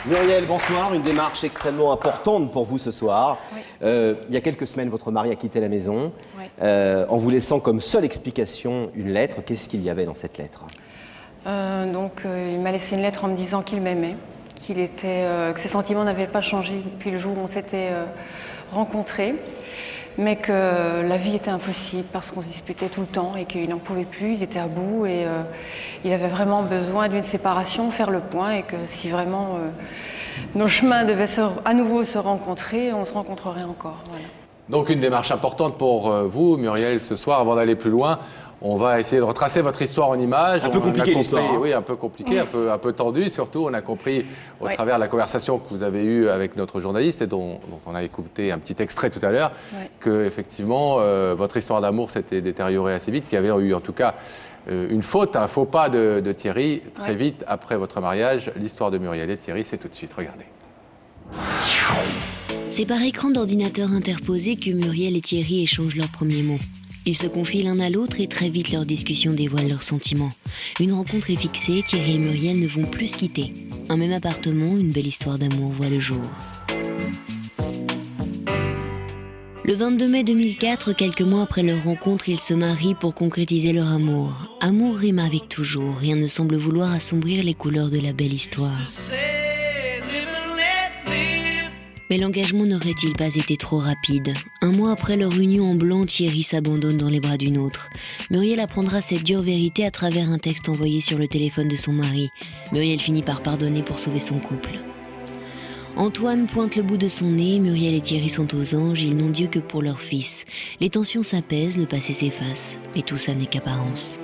Muriel, bonsoir. Une démarche extrêmement importante pour vous ce soir. Oui. Il y a quelques semaines, votre mari a quitté la maison en vous laissant comme seule explication une lettre. Qu'est-ce qu'il y avait dans cette lettre? Il m'a laissé une lettre en me disant qu'il m'aimait, que ses sentiments n'avaient pas changé depuis le jour où on s'était rencontrés, mais que la vie était impossible parce qu'on se disputait tout le temps et qu'il n'en pouvait plus, il était à bout et il avait vraiment besoin d'une séparation, faire le point, et que si vraiment nos chemins devaient à nouveau se rencontrer, on se rencontrerait encore. Voilà. Donc une démarche importante pour vous, Muriel, ce soir. Avant d'aller plus loin, on va essayer de retracer votre histoire en images. Un peu compliqué l'histoire. Hein. Oui, un peu compliqué, un peu tendu surtout. On a compris au travers de la conversation que vous avez eue avec notre journaliste et dont on a écouté un petit extrait tout à l'heure, que effectivement votre histoire d'amour s'était détériorée assez vite, qu'il y avait eu en tout cas un faux pas de Thierry très vite après votre mariage. L'histoire de Muriel et Thierry, c'est tout de suite. Regardez. C'est par écran d'ordinateur interposé que Muriel et Thierry échangent leurs premiers mots. Ils se confient l'un à l'autre et très vite leur discussion dévoile leurs sentiments. Une rencontre est fixée, Thierry et Muriel ne vont plus se quitter. Un même appartement, une belle histoire d'amour voit le jour. Le 22 mai 2004, quelques mois après leur rencontre, ils se marient pour concrétiser leur amour. Amour rime avec toujours, rien ne semble vouloir assombrir les couleurs de la belle histoire. Mais l'engagement n'aurait-il pas été trop rapide? Un mois après leur union en blanc, Thierry s'abandonne dans les bras d'une autre. Muriel apprendra cette dure vérité à travers un texte envoyé sur le téléphone de son mari. Muriel finit par pardonner pour sauver son couple. Antoine pointe le bout de son nez, Muriel et Thierry sont aux anges, ils n'ont Dieu que pour leur fils. Les tensions s'apaisent, le passé s'efface, mais tout ça n'est qu'apparence.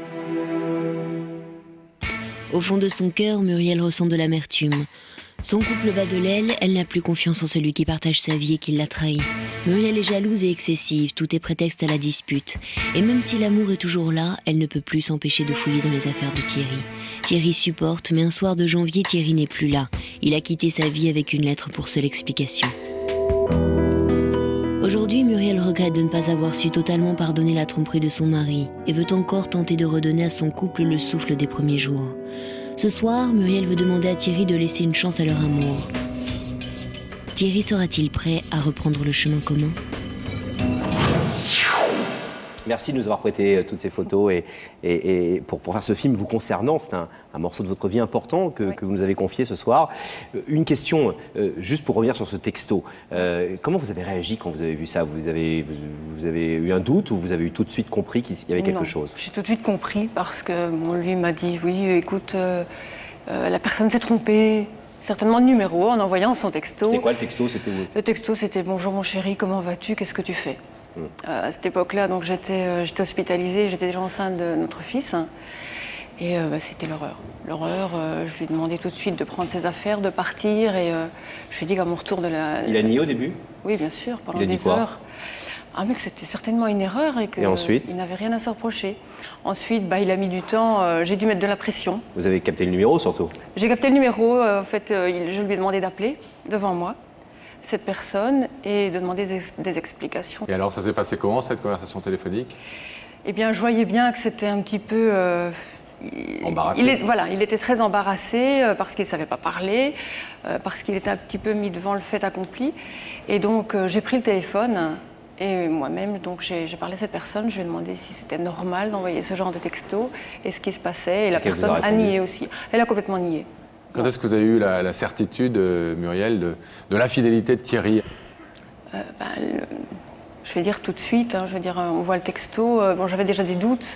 Au fond de son cœur, Muriel ressent de l'amertume. Son couple bat de l'aile, elle n'a plus confiance en celui qui partage sa vie et qui l'a trahi. Muriel est jalouse et excessive, tout est prétexte à la dispute. Et même si l'amour est toujours là, elle ne peut plus s'empêcher de fouiller dans les affaires de Thierry. Thierry supporte, mais un soir de janvier, Thierry n'est plus là. Il a quitté sa vie avec une lettre pour seule explication. Aujourd'hui, Muriel regrette de ne pas avoir su totalement pardonner la tromperie de son mari et veut encore tenter de redonner à son couple le souffle des premiers jours. Ce soir, Muriel veut demander à Thierry de laisser une chance à leur amour. Thierry sera-t-il prêt à reprendre le chemin commun? Merci de nous avoir prêté toutes ces photos et pour faire ce film vous concernant. C'est un morceau de votre vie important que vous nous avez confié ce soir. Une question, juste pour revenir sur ce texto. Comment vous avez réagi quand vous avez vu ça? Vous avez eu un doute ou vous avez eu tout de suite compris qu'il y avait quelque chose? J'ai tout de suite compris parce que lui m'a dit, oui, écoute, la personne s'est trompée. Certainement de numéro en envoyant son texto. C'était quoi le texto? C'était où? Le texto, c'était « Bonjour mon chéri, comment vas-tu? Qu'est-ce que tu fais ?» À cette époque-là, donc j'étais hospitalisée, j'étais déjà enceinte de notre fils. Et c'était l'horreur. L'horreur, je lui ai demandé tout de suite de prendre ses affaires, de partir. Et je lui ai dit qu'à mon retour de la... Il a nié au début? Oui, bien sûr, pendant des heures. Ah, mais que c'était certainement une erreur et qu'il n'avait rien à se reprocher. Ensuite, il a mis du temps, j'ai dû mettre de la pression. Vous avez capté le numéro surtout? J'ai capté le numéro, en fait, je lui ai demandé d'appeler devant moi cette personne et de demander des explications. Et alors, ça s'est passé comment, cette conversation téléphonique? Eh bien, je voyais bien que c'était un petit peu... embarrassé. Il était très embarrassé parce qu'il ne savait pas parler, parce qu'il était un petit peu mis devant le fait accompli. Et donc, j'ai pris le téléphone et moi-même, donc j'ai parlé à cette personne, je lui ai demandé si c'était normal d'envoyer ce genre de texto et ce qui se passait. Et la personne a nié aussi. Elle a complètement nié. Quand est-ce que vous avez eu la certitude, Muriel, de l'infidélité de Thierry? Je vais dire tout de suite, je veux dire, on voit le texto, j'avais déjà des doutes,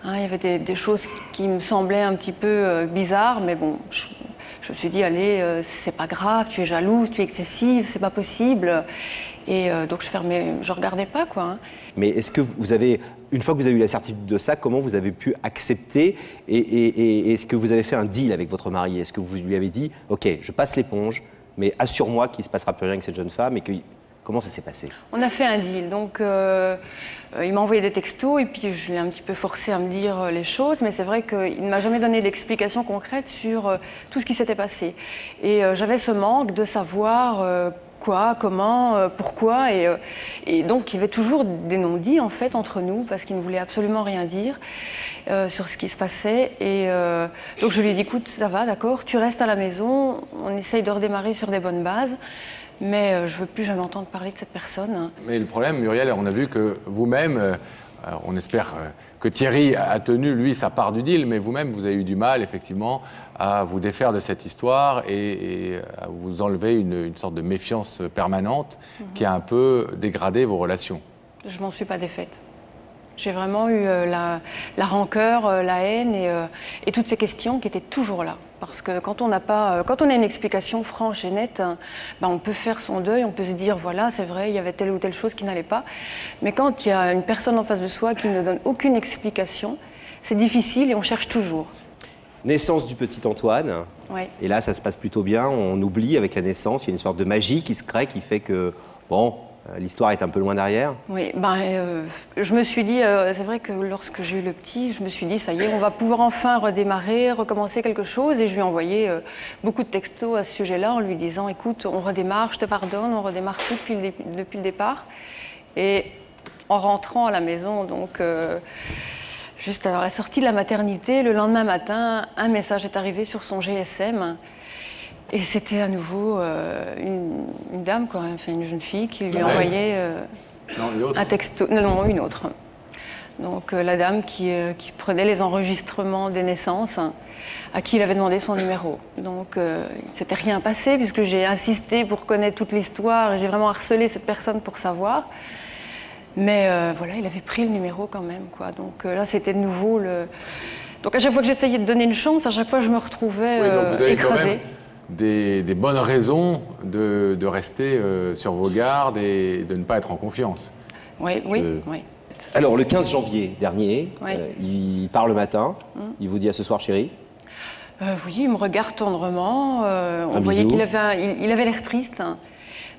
il y avait des choses qui me semblaient un petit peu bizarres, mais bon, je me suis dit, allez, c'est pas grave, tu es jalouse, tu es excessive, c'est pas possible. Et donc je regardais pas, quoi. Mais est-ce que vous avez, une fois que vous avez eu la certitude de ça, comment vous avez pu accepter et est-ce que vous avez fait un deal avec votre mari? Est-ce que vous lui avez dit, ok, je passe l'éponge, mais assure-moi qu'il ne se passera plus rien avec cette jeune femme et que... Comment ça s'est passé? On a fait un deal, donc il m'a envoyé des textos et puis je l'ai un petit peu forcé à me dire les choses, mais c'est vrai qu'il ne m'a jamais donné d'explication concrète sur tout ce qui s'était passé. Et j'avais ce manque de savoir quoi, comment, pourquoi. Et donc, il y avait toujours des non-dits, en fait, entre nous, parce qu'il ne voulait absolument rien dire sur ce qui se passait. Et donc, je lui ai dit, écoute, ça va, d'accord, tu restes à la maison, on essaye de redémarrer sur des bonnes bases. Mais je ne veux plus jamais entendre parler de cette personne. Mais le problème, Muriel, on a vu que vous-même, on espère que Thierry a tenu, lui, sa part du deal, mais vous-même, vous avez eu du mal, effectivement, à vous défaire de cette histoire et à vous enlever une sorte de méfiance permanente qui a un peu dégradé vos relations. Je m'en suis pas défaite. J'ai vraiment eu la rancœur, la haine et toutes ces questions qui étaient toujours là. Parce que quand on a une explication franche et nette, on peut faire son deuil, on peut se dire voilà, c'est vrai, il y avait telle ou telle chose qui n'allait pas. Mais quand il y a une personne en face de soi qui ne donne aucune explication, c'est difficile et on cherche toujours. Naissance du petit Antoine. Ouais. Et là, ça se passe plutôt bien. On oublie avec la naissance, il y a une sorte de magie qui se crée, qui fait que, bon, l'histoire est un peu loin derrière. Oui, je me suis dit, c'est vrai que lorsque j'ai eu le petit, je me suis dit, ça y est, on va pouvoir enfin redémarrer, recommencer quelque chose. Et je lui ai envoyé beaucoup de textos à ce sujet-là en lui disant, écoute, on redémarre, je te pardonne, on redémarre tout depuis le départ. Et en rentrant à la maison, donc juste à la sortie de la maternité, le lendemain matin, un message est arrivé sur son GSM. Et c'était à nouveau une dame, quoi, enfin une jeune fille, qui lui envoyait un texto. Non, une autre. Donc la dame qui prenait les enregistrements des naissances, à qui il avait demandé son numéro. Donc il ne s'était rien passé, puisque j'ai insisté pour connaître toute l'histoire, et j'ai vraiment harcelé cette personne pour savoir. Mais voilà, il avait pris le numéro quand même, quoi. Donc là, c'était de nouveau le... Donc à chaque fois que j'essayais de donner une chance, à chaque fois, je me retrouvais écrasée. Des bonnes raisons de rester sur vos gardes et de ne pas être en confiance. Oui. Alors, le 15 janvier dernier, il part le matin, il vous dit à ce soir, chérie. Oui, il me regarde tendrement. On voyait qu'il avait l'air triste.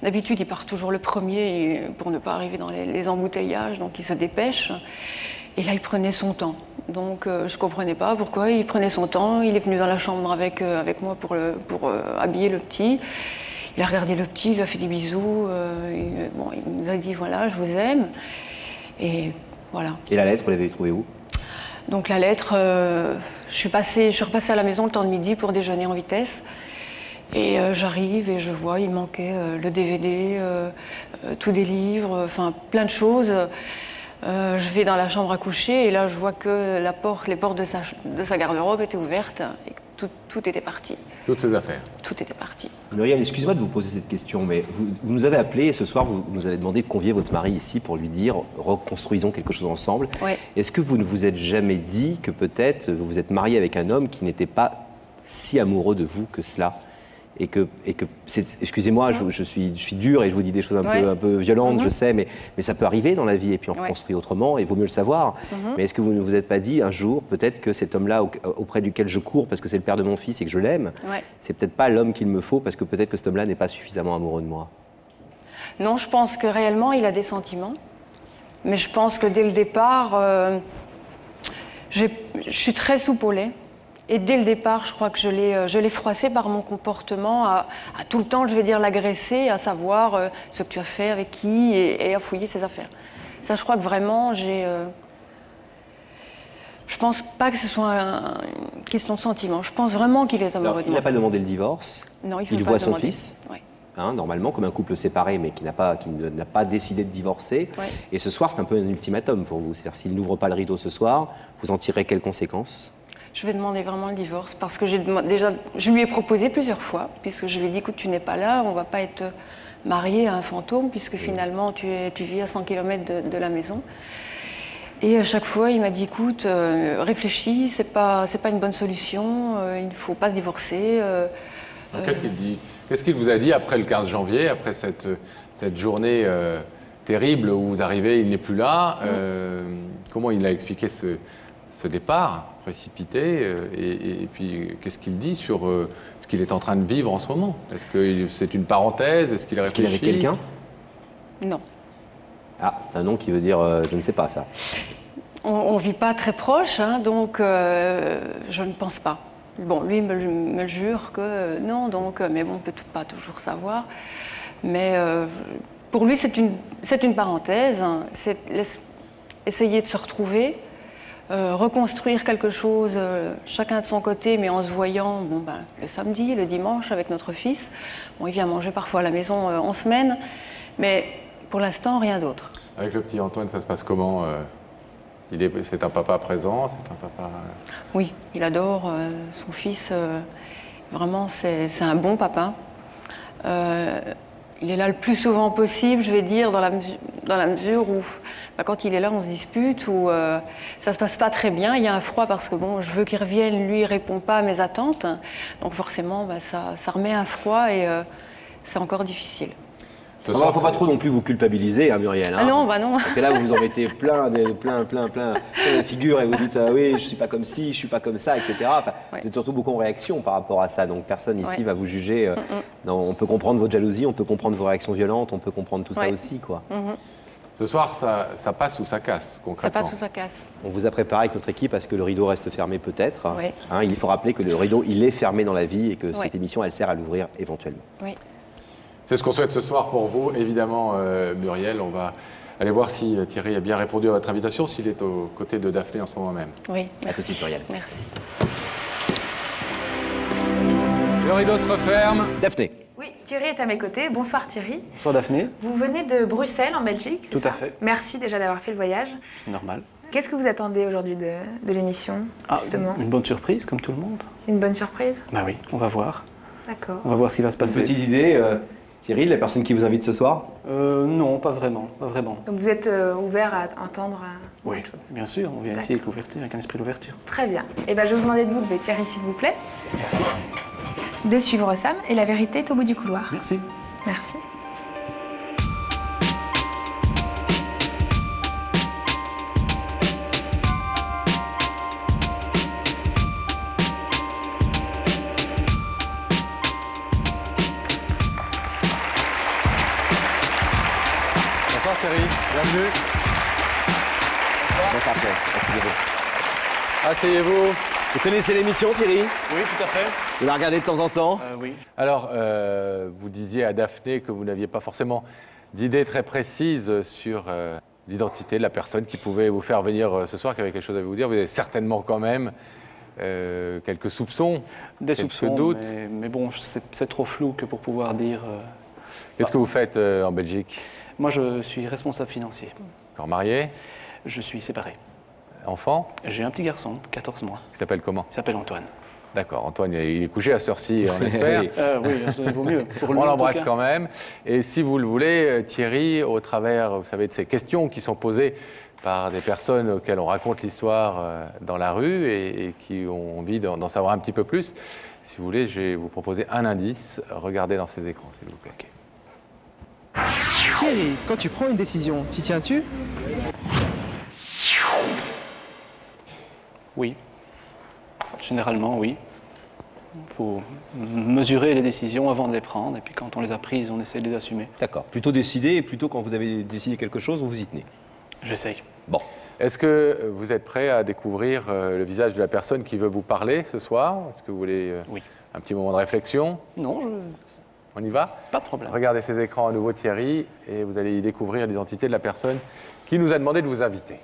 D'habitude, il part toujours le premier pour ne pas arriver dans les embouteillages, donc il se dépêche. Et là, il prenait son temps. Donc, je ne comprenais pas pourquoi il prenait son temps. Il est venu dans la chambre avec moi pour habiller le petit. Il a regardé le petit, il lui a fait des bisous. Il nous a dit, voilà, je vous aime. Et voilà. Et la lettre, vous l'avez trouvée où? Donc, la lettre, je suis repassée à la maison le temps de midi pour déjeuner en vitesse. Et j'arrive et je vois, il manquait le DVD, tous des livres, enfin, plein de choses. Je vais dans la chambre à coucher et là je vois que les portes de sa garde-robe étaient ouvertes et que tout était parti. Toutes ses affaires. Tout était parti. Muriel, excusez-moi de vous poser cette question, mais vous nous avez appelé et ce soir vous nous avez demandé de convier votre mari ici pour lui dire reconstruisons quelque chose ensemble. Ouais. Est-ce que vous ne vous êtes jamais dit que peut-être vous vous êtes marié avec un homme qui n'était pas si amoureux de vous que cela? Et que excusez-moi, je suis dur et je vous dis des choses un peu violentes, je sais, mais ça peut arriver dans la vie et puis on reconstruit autrement et il vaut mieux le savoir. Mais est-ce que vous ne vous êtes pas dit un jour, peut-être que cet homme-là auprès duquel je cours parce que c'est le père de mon fils et que je l'aime, c'est peut-être pas l'homme qu'il me faut parce que peut-être que cet homme-là n'est pas suffisamment amoureux de moi? Non, je pense que réellement il a des sentiments, mais je pense que dès le départ, je suis très soupe au lait. Et dès le départ, je crois que je l'ai froissé par mon comportement, à tout le temps, je vais dire, l'agresser, à savoir ce que tu as fait, avec qui, et à fouiller ses affaires. Ça, je crois que vraiment, je pense pas que ce soit une question de sentiment. Je pense vraiment qu'il est amoureux de moi. Il n'a pas demandé le divorce. Non, il voit son fils. Normalement, comme un couple séparé, mais qui n'a pas décidé de divorcer. Et ce soir, c'est un peu un ultimatum pour vous. C'est-à-dire, s'il n'ouvre pas le rideau ce soir, vous en tirez quelles conséquences? Je vais demander vraiment le divorce parce que je lui ai proposé plusieurs fois, puisque je lui ai dit, écoute, tu n'es pas là, on ne va pas être marié à un fantôme, puisque finalement tu vis à 100 km de la maison. Et à chaque fois, il m'a dit, écoute, réfléchis, c'est pas une bonne solution, il ne faut pas se divorcer. Qu'est-ce qu'il dit? Qu'est-ce qu'il vous a dit après le 15 janvier, après cette journée terrible où vous arrivez, il n'est plus là? Comment il a expliqué ce départ précipité et puis qu'est-ce qu'il dit sur ce qu'il est en train de vivre en ce moment? Est-ce que c'est une parenthèse? Est-ce qu'il réfléchit? Est-ce qu'il est avec quelqu'un? Non. Ah, c'est un nom qui veut dire je ne sais pas ça. On ne vit pas très proche, donc je ne pense pas. Bon, lui me le jure que non, donc, mais bon, on ne peut pas toujours savoir. Mais pour lui, c'est une parenthèse. C'est essayer de se retrouver, reconstruire quelque chose, chacun de son côté, mais en se voyant le samedi, le dimanche avec notre fils. Bon, il vient manger parfois à la maison en semaine, mais pour l'instant, rien d'autre. Avec le petit Antoine, ça se passe comment? C'est un papa présent, c'est un papa... Oui, il adore son fils. Vraiment, c'est un bon papa. Il est là le plus souvent possible, je vais dire, dans la mesure où, quand il est là, on se dispute, ou ça se passe pas très bien. Il y a un froid parce que je veux qu'il revienne, lui, il répond pas à mes attentes. Donc forcément, ça remet un froid et c'est encore difficile. Il ne faut pas trop non plus vous culpabiliser, hein, Muriel. Hein, ah non, non. Parce que là, vous vous en mettez plein la figure et vous dites oui, je ne suis pas comme ci, je ne suis pas comme ça, etc. Enfin, ouais. Vous êtes surtout beaucoup en réaction par rapport à ça. Donc personne ici va vous juger. Non, on peut comprendre votre jalousie, on peut comprendre vos réactions violentes, on peut comprendre tout ça aussi, quoi. Ce soir, ça passe ou ça casse, concrètement? Ça passe ou ça casse. On vous a préparé avec notre équipe à ce que le rideau reste fermé peut-être. Hein, il faut rappeler que le rideau, il est fermé dans la vie et que cette émission, elle sert à l'ouvrir éventuellement. Oui. C'est ce qu'on souhaite ce soir pour vous, évidemment, Muriel. On va aller voir si Thierry a bien répondu à votre invitation, s'il est aux côtés de Daphné en ce moment même. Oui, merci. À tout de suite, Muriel. Merci. Le rideau se referme. Daphné. Oui, Thierry est à mes côtés. Bonsoir Thierry. Bonsoir Daphné. Vous venez de Bruxelles, en Belgique, c'est ça? Tout à fait. Merci déjà d'avoir fait le voyage. Normal. Qu'est-ce que vous attendez aujourd'hui de l'émission, justement? Une bonne surprise, comme tout le monde. Une bonne surprise? Bah oui, on va voir. D'accord. On va voir ce qui va se passer. Une petite idée, Thierry, la personne qui vous invite ce soir? Non, pas vraiment, pas vraiment. Donc vous êtes ouvert à entendre oui, bien sûr, on vient ici avec l'ouverture, avec un esprit d'ouverture. Très bien. Eh bien, je vais vous demander de vous lever, Thierry, s'il vous plaît. Merci. De suivre Sam, et la vérité est au bout du couloir. Merci. Merci. Bonsoir Thierry, bienvenue. Bonsoir Thierry, asseyez-vous. Asseyez-vous. Vous connaissez l'émission, Thierry? Oui, tout à fait. Vous la regardez de temps en temps? Oui. Alors, vous disiez à Daphné que vous n'aviez pas forcément d'idée très précise sur l'identité de la personne qui pouvait vous faire venir ce soir, qui avait quelque chose à vous dire. Vous avez certainement quand même quelques soupçons, des quelques soupçons, doutes. Mais bon, c'est trop flou que pour pouvoir dire... Qu'est-ce que vous faites en Belgique? Moi, je suis responsable financier. Encore marié? Je suis séparé. Enfant? J'ai un petit garçon, 14 mois. Il s'appelle comment? Il s'appelle Antoine. D'accord, Antoine, il est couché à cette heure-ci, on espère. Oui, ça vaut mieux. Pour lui, on l'embrasse quand même. Et si vous le voulez, Thierry, au travers, vous savez, de ces questions qui sont posées par des personnes auxquelles on raconte l'histoire dans la rue et qui ont envie d'en savoir un petit peu plus, si vous voulez, je vais vous proposer un indice. Regardez dans ces écrans, s'il vous plaît. Okay. Thierry, quand tu prends une décision, t'y tiens-tu? Oui. Généralement, oui. Il faut mesurer les décisions avant de les prendre, et puis quand on les a prises, on essaie de les assumer. D'accord. Plutôt décider, et plutôt quand vous avez décidé quelque chose, vous vous y tenez? J'essaye. Bon. Est-ce que vous êtes prêt à découvrir le visage de la personne qui veut vous parler ce soir? Est-ce que vous voulez oui. Un petit moment de réflexion? Non, On y va? Pas de problème. Regardez ces écrans à nouveau, Thierry, et vous allez y découvrir l'identité de la personne qui nous a demandé de vous inviter.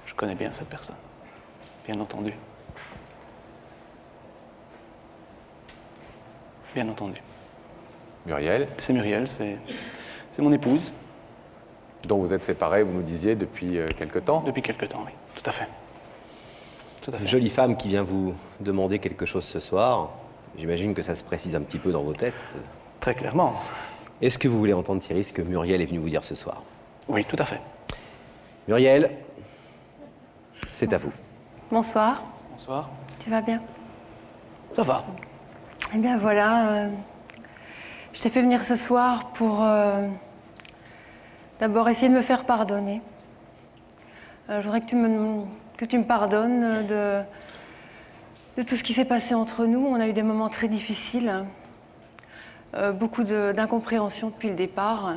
Je connais bien cette personne, bien entendu. Bien entendu. Muriel? C'est Muriel, c'est mon épouse. Dont vous êtes séparés, vous nous disiez, depuis quelque temps? Depuis quelque temps, oui, tout à fait. Tout à fait. Une jolie femme qui vient vous demander quelque chose ce soir. J'imagine que ça se précise un petit peu dans vos têtes. Très clairement. Est-ce que vous voulez entendre, Thierry, ce que Muriel est venue vous dire ce soir? Oui, tout à fait. Muriel, c'est à vous. Bonsoir. Bonsoir. Tu vas bien? Ça va. Eh bien voilà, je t'ai fait venir ce soir pour d'abord essayer de me faire pardonner. Je voudrais que tu me pardonnes de tout ce qui s'est passé entre nous. On a eu des moments très difficiles, beaucoup d'incompréhension depuis le départ,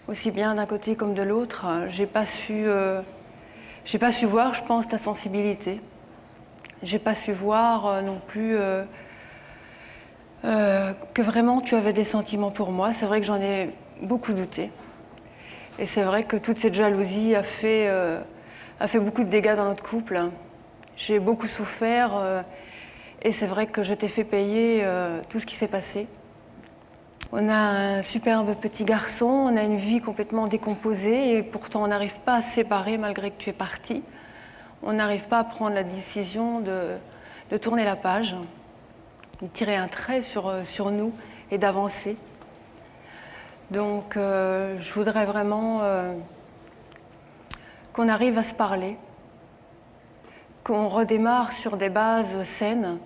aussi bien d'un côté comme de l'autre. J'ai pas su J'ai pas su voir, je pense, ta sensibilité. J'ai pas su voir non plus que vraiment tu avais des sentiments pour moi. C'est vrai que j'en ai beaucoup douté. Et c'est vrai que toute cette jalousie a fait beaucoup de dégâts dans notre couple. J'ai beaucoup souffert et c'est vrai que je t'ai fait payer tout ce qui s'est passé. On a un superbe petit garçon, on a une vie complètement décomposée et pourtant on n'arrive pas à se séparer malgré que tu es parti. On n'arrive pas à prendre la décision de tourner la page, de tirer un trait sur nous et d'avancer. Donc je voudrais vraiment qu'on arrive à se parler, qu'on redémarre sur des bases saines,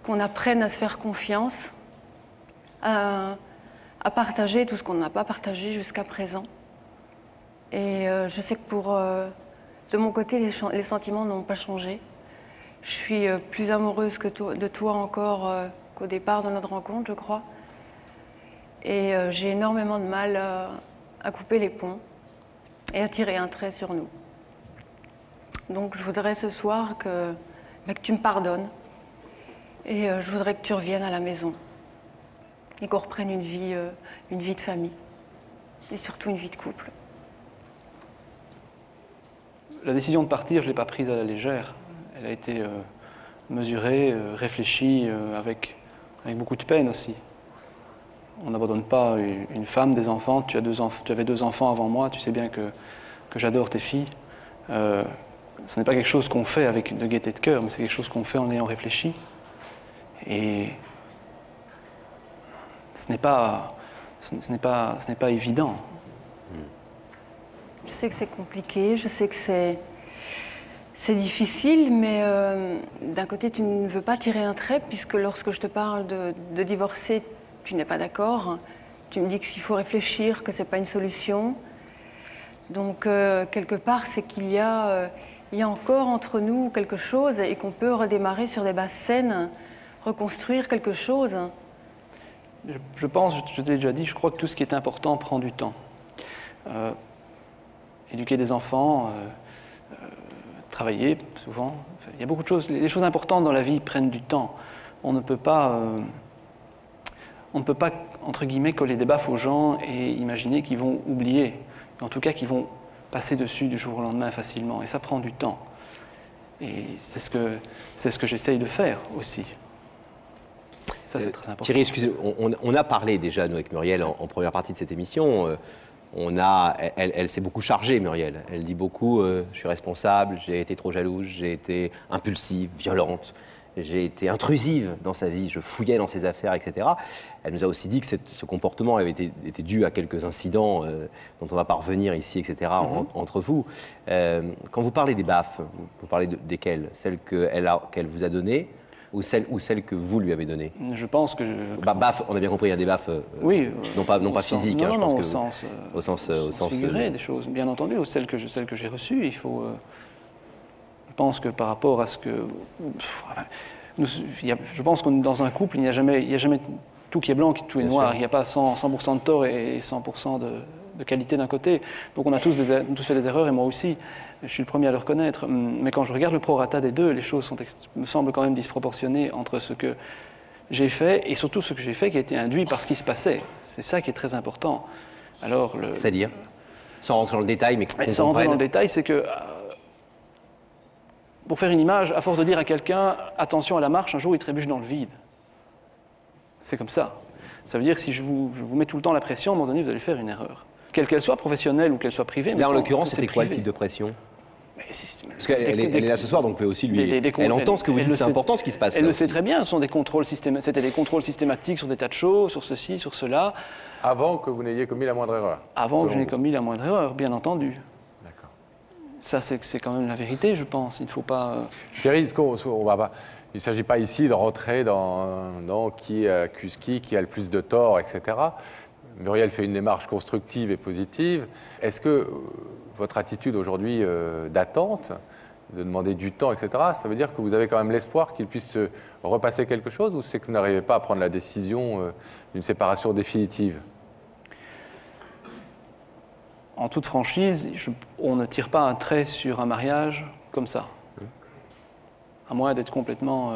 qu'on apprenne à se faire confiance, à partager tout ce qu'on n'a pas partagé jusqu'à présent. Et je sais que de mon côté, les sentiments n'ont pas changé. Je suis plus amoureuse de toi encore qu'au départ de notre rencontre, je crois. Et j'ai énormément de mal à couper les ponts et à tirer un trait sur nous. Donc je voudrais ce soir que tu me pardonnes et je voudrais que tu reviennes à la maison et qu'on reprenne une vie de famille et surtout une vie de couple. La décision de partir, je ne l'ai pas prise à la légère. Elle a été mesurée, réfléchie, avec beaucoup de peine aussi. On n'abandonne pas une femme, des enfants. Tu avais 2 enfants avant moi, tu sais bien que j'adore tes filles. Ce n'est pas quelque chose qu'on fait avec de gaieté de cœur, mais c'est quelque chose qu'on fait en ayant réfléchi. Et ce n'est pas évident. Je sais que c'est compliqué, je sais que c'est difficile, mais d'un côté, tu ne veux pas tirer un trait, puisque lorsque je te parle de divorcer, tu n'es pas d'accord. Tu me dis qu'il faut réfléchir, que ce n'est pas une solution. Donc, quelque part, c'est qu'il y a encore entre nous quelque chose et qu'on peut redémarrer sur des bases saines, reconstruire quelque chose. Je pense, je t'ai déjà dit, je crois que tout ce qui est important prend du temps. Éduquer des enfants, travailler, souvent. Il y a beaucoup de choses. Les choses importantes dans la vie prennent du temps. On ne peut pas, entre guillemets, coller des baffes aux gens et imaginer qu'ils vont oublier. En tout cas, qu'ils vont passer dessus du jour au lendemain facilement. Et ça prend du temps. Et c'est ce que j'essaye de faire aussi. Ça, c'est très important. Thierry, excusez, on a parlé déjà, nous, avec Muriel, en première partie de cette émission. Elle s'est beaucoup chargée, Muriel. Elle dit beaucoup, je suis responsable, j'ai été trop jalouse, j'ai été impulsive, violente, j'ai été intrusive dans sa vie, je fouillais dans ses affaires, etc. Elle nous a aussi dit que ce comportement avait été dû à quelques incidents dont on va pas revenir ici, etc., entre vous. Quand vous parlez des baffes, vous parlez desquelles? Celles qu'elle vous a données ou celles que vous lui avez données? Je pense que... Baffes, on a bien compris, il y a des baffes oui, non pas physiques. Non, je non, pense au sens figuré des choses. Bien entendu, celles que j'ai reçues, il faut... je pense que par rapport à ce que... je pense que dans un couple, il n'y a jamais tout qui est blanc, tout est noir. Il n'y a pas 100% de tort et 100% de qualité d'un côté. Donc on a tous fait des erreurs, et moi aussi. Je suis le premier à le reconnaître. Mais quand je regarde le prorata des deux, les choses me semblent quand même disproportionnées entre ce que j'ai fait et surtout ce que j'ai fait qui a été induit par ce qui se passait. C'est ça qui est très important. Alors, c'est-à-dire, sans rentrer dans le détail, mais sans rentrer dans le détail, c'est que pour faire une image, à force de dire à quelqu'un « attention à la marche, un jour il trébuche dans le vide ». C'est comme ça. Ça veut dire que si je vous mets tout le temps la pression, à un moment donné, vous allez faire une erreur. Quelle qu'elle soit professionnelle ou qu'elle soit privée. Là, en l'occurrence, c'était quoi le type de pression? Parce qu'elle est là ce soir, donc vous pouvez aussi lui... Elle entend ce que vous dites, c'est important ce qui se passe. Elle le sait très bien, c'était des contrôles systématiques sur des tas de choses, sur ceci, sur cela. Avant que vous n'ayez commis la moindre erreur? Avant que je n'ai commis la moindre erreur, bien entendu. D'accord. Ça, c'est quand même la vérité, je pense. Il ne faut pas... Thierry, il ne s'agit pas ici de rentrer dans qui accuse qui a le plus de tort, etc. Muriel fait une démarche constructive et positive. Est-ce que votre attitude aujourd'hui d'attente, de demander du temps, etc., ça veut dire que vous avez quand même l'espoir qu'il puisse se repasser quelque chose, ou c'est que vous n'arrivez pas à prendre la décision d'une séparation définitive? en toute franchise, on ne tire pas un trait sur un mariage comme ça. À moins d'être complètement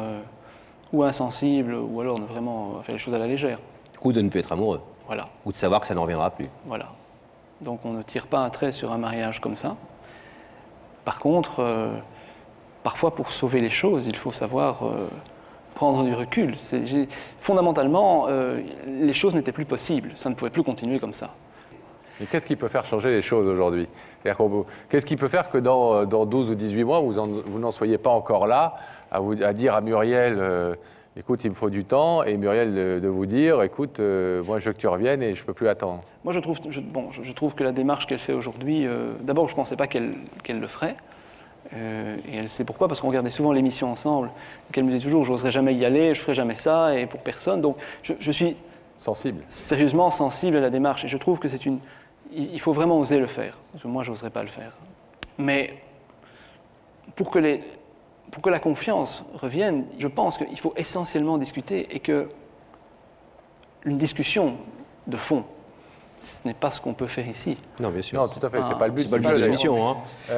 ou insensible, ou alors de vraiment faire les choses à la légère. Ou de ne plus être amoureux. Voilà. Ou de savoir que ça n'en reviendra plus. Voilà. Donc on ne tire pas un trait sur un mariage comme ça. Par contre, parfois pour sauver les choses, il faut savoir prendre du recul. Fondamentalement, les choses n'étaient plus possibles. Ça ne pouvait plus continuer comme ça. Mais qu'est-ce qui peut faire changer les choses aujourd'hui? Qu'est-ce qui peut faire que dans 12 ou 18 mois, vous n'en soyez pas encore là, à dire à Muriel, écoute, il me faut du temps, et Muriel de vous dire, écoute, moi je veux que tu reviennes et je ne peux plus attendre? Moi je trouve que la démarche qu'elle fait aujourd'hui, d'abord je ne pensais pas qu'elle le ferait, et elle sait pourquoi, parce qu'on regardait souvent l'émission ensemble, qu'elle me disait toujours, je n'oserais jamais y aller, je ne ferai jamais ça, et pour personne. Donc je suis sérieusement sensible à la démarche, et je trouve que il faut vraiment oser le faire, parce que moi je n'oserais pas le faire. Mais pour que la confiance revienne, je pense qu'il faut essentiellement discuter, et qu'une discussion de fond, ce n'est pas ce qu'on peut faire ici. Non, bien sûr. Non, tout à fait, c'est pas le but. C'est pas le but de l'émission. Hein.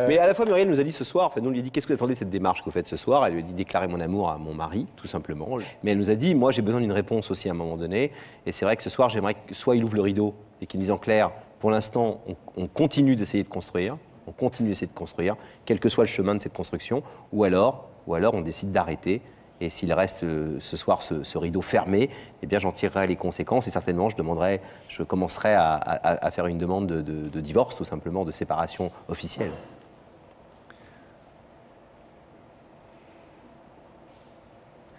Mais à la fois, Muriel nous a dit ce soir, nous lui a dit, qu'est-ce que vous attendez de cette démarche que vous faites ce soir? Elle lui a dit déclarer mon amour à mon mari, tout simplement. Mais elle nous a dit, moi j'ai besoin d'une réponse aussi à un moment donné. Et c'est vrai que ce soir, j'aimerais que soit il ouvre le rideau et qu'il dise en clair, pour l'instant, on continue d'essayer de construire, quel que soit le chemin de cette construction, ou alors on décide d'arrêter. Et s'il reste ce soir ce rideau fermé, eh bien j'en tirerai les conséquences et certainement je commencerai à faire une demande de divorce, tout simplement, de séparation officielle.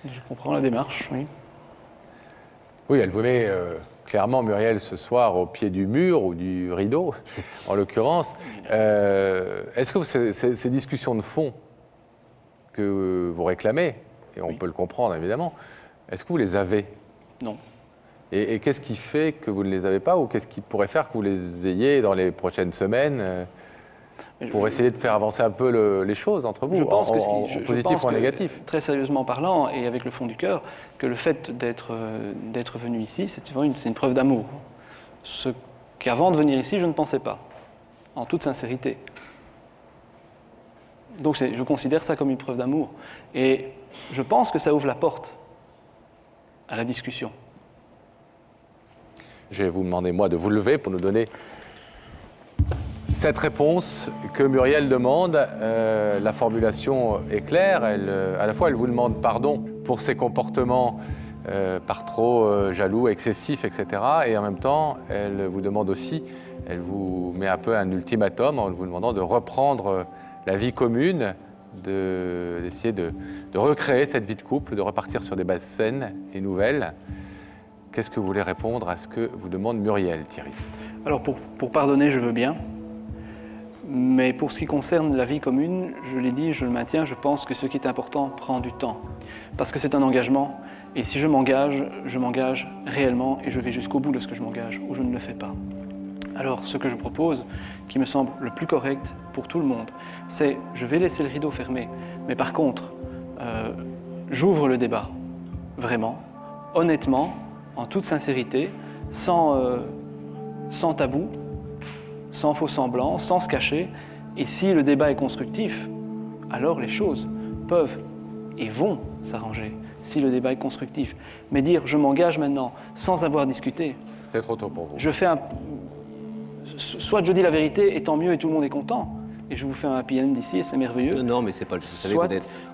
Je comprends la démarche, oui. Oui, elle vous met clairement, Muriel, ce soir au pied du mur ou du rideau, en l'occurrence. Est-ce que ces discussions de fond que vous réclamez, et on peut le comprendre évidemment, est-ce que vous les avez? Non. Et qu'est-ce qui fait que vous ne les avez pas, ou qu'est-ce qui pourrait faire que vous les ayez dans les prochaines semaines pour essayer de faire avancer un peu les choses entre vous, en positif ou en négatif? Très sérieusement parlant, et avec le fond du cœur, que le fait d'être venu ici, c'est une preuve d'amour. Ce qu'avant de venir ici, je ne pensais pas, en toute sincérité. Donc je considère ça comme une preuve d'amour. Et je pense que ça ouvre la porte à la discussion. Je vais vous demander, moi, de vous lever pour nous donner cette réponse que Muriel demande. La formulation est claire. À la fois, elle vous demande pardon pour ses comportements par trop jaloux, excessifs, etc. Et en même temps, elle vous demande aussi, elle vous met un peu un ultimatum en vous demandant de reprendre la vie commune, d'essayer de recréer cette vie de couple, de repartir sur des bases saines et nouvelles. Qu'est-ce que vous voulez répondre à ce que vous demande Muriel, Thierry? Alors, pour pardonner, je veux bien. Mais pour ce qui concerne la vie commune, je l'ai dit, je le maintiens, je pense que ce qui est important prend du temps. Parce que c'est un engagement. Et si je m'engage réellement et je vais jusqu'au bout de ce que je m'engage, ou je ne le fais pas. Alors, ce que je propose, qui me semble le plus correct pour tout le monde, c'est je vais laisser le rideau fermé, mais par contre, j'ouvre le débat, vraiment, honnêtement, en toute sincérité, sans tabou, sans faux semblant, sans se cacher. Et si le débat est constructif, alors les choses peuvent et vont s'arranger, si le débat est constructif. Mais dire je m'engage maintenant sans avoir discuté... C'est trop tôt pour vous. Soit je dis la vérité et tant mieux et tout le monde est content. Et je vous fais un happy end ici et c'est merveilleux. Non, mais c'est pas le...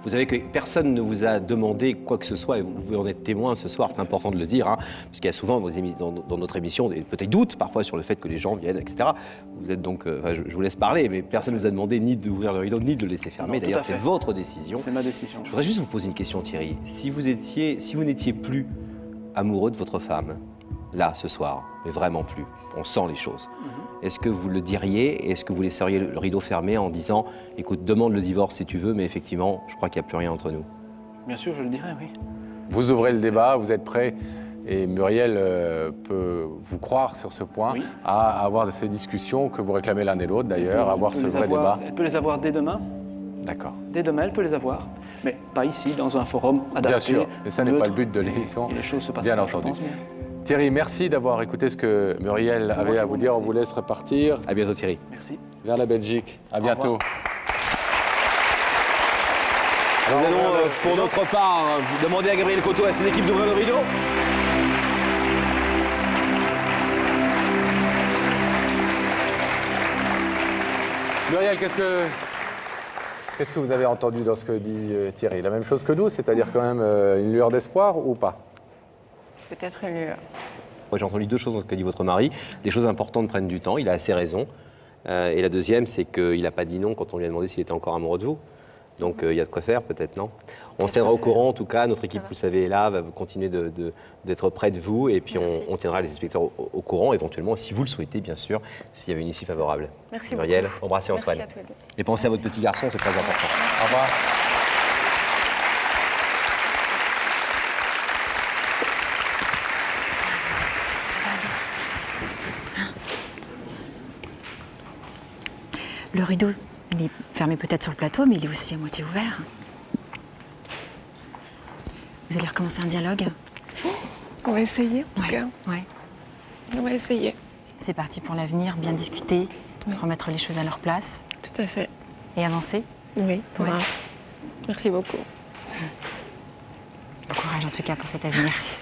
Vous savez que personne ne vous a demandé quoi que ce soit et vous pouvez en être témoin ce soir, c'est important de le dire, hein, parce qu'il y a souvent dans notre émission peut-être doutes parfois sur le fait que les gens viennent, etc. Vous êtes donc, je vous laisse parler, mais personne ne vous a demandé ni d'ouvrir le rideau ni de le laisser fermer. D'ailleurs, c'est votre décision. C'est ma décision. Je voudrais juste vous poser une question, Thierry. Si vous n'étiez plus amoureux de votre femme, là, ce soir, mais vraiment plus, on sent les choses. Est-ce que vous le diriez? Est-ce que vous laisseriez le rideau fermé en disant « Écoute, demande le divorce si tu veux, mais effectivement, je crois qu'il n'y a plus rien entre nous ». Bien sûr, je le dirais, oui. Vous ouvrez le débat, vous êtes prêt, et Muriel peut vous croire sur ce point, oui, à avoir ces discussions que vous réclamez l'un et l'autre d'ailleurs, avoir ce vrai débat. Elle peut les avoir dès demain. D'accord. Dès demain, elle peut les avoir, mais pas ici, dans un forum adapté. Bien sûr, et ça n'est pas le but de l'émission, et les choses se passent bien entendu. Thierry, merci d'avoir écouté ce que Muriel avait à vous dire. On vous laisse repartir. À bientôt Thierry. Merci. Vers la Belgique. À bientôt. Nous allons, pour notre part, demander à Gabriel Coteau et à ses équipes d'ouvrir le rideau. Muriel, qu'est-ce que vous avez entendu dans ce que dit Thierry? La même chose que nous, c'est-à-dire quand même une lueur d'espoir ou pas? Peut-être une lueur. Moi, j'ai entendu deux choses dans ce qu'a dit votre mari. Les choses importantes prennent du temps, il a assez raison. Et la deuxième, c'est qu'il n'a pas dit non quand on lui a demandé s'il était encore amoureux de vous. Donc il y a de quoi faire, peut-être, non? On se tiendra au courant, en tout cas. Notre équipe, vous le savez, est là, va continuer d'être près de vous. Et puis on tiendra les inspecteurs au courant, éventuellement, si vous le souhaitez, bien sûr, s'il y avait une issue favorable. Merci Muriel, beaucoup. embrassez Antoine. Merci à tous les deux. Et pensez à votre petit garçon, c'est très important. Au revoir. Le rideau, il est fermé peut-être sur le plateau, mais il est aussi à moitié ouvert. Vous allez recommencer un dialogue? On va essayer, en tout cas. Ouais. On va essayer. C'est parti pour l'avenir, bien discuter, remettre les choses à leur place. Tout à fait. Et avancer. Oui, faudra. Ouais. Merci beaucoup. Bon courage en tout cas pour cet avenir. Merci.